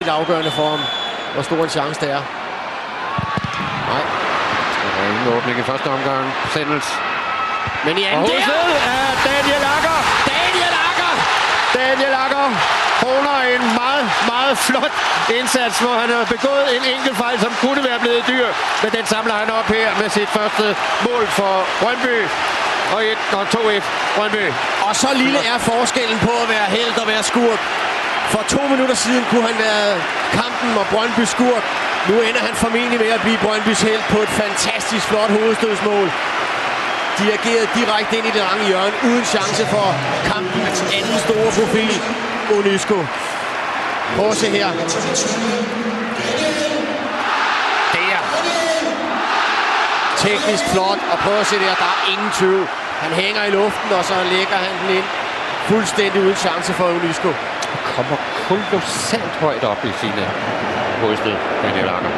Det er afgørende for ham, hvor stor en chance det er. Nej. Der er ingen åbning i første omgang. Sendels. Men i anden del er Daniel Agger. Daniel Agger kroner en meget, meget flot indsats, hvor han har begået en enkelt fejl, som kunne være blevet dyr. Men den samler han op her med sit første mål for Brøndby. Og 2-1 Brøndby. Og så lille er forskellen på at være helt og være skurk. For 2 minutter siden kunne han være kampen og Brøndby skurk. Nu ender han formentlig med at blive Brøndbys helt på et fantastisk flot hovedstødsmål. Dirigeret direkte ind i det lange hjørne, uden chance for kampens anden store profil, Onysko. Prøv at se her. Der. Teknisk flot, og prøv at se der, der er ingen tvivl. Han hænger i luften, og så lægger han den ind. Fuldstændig uden chance for Onysko. Kommer kolossalt højt op i sine hovedstød, Daniel Agger.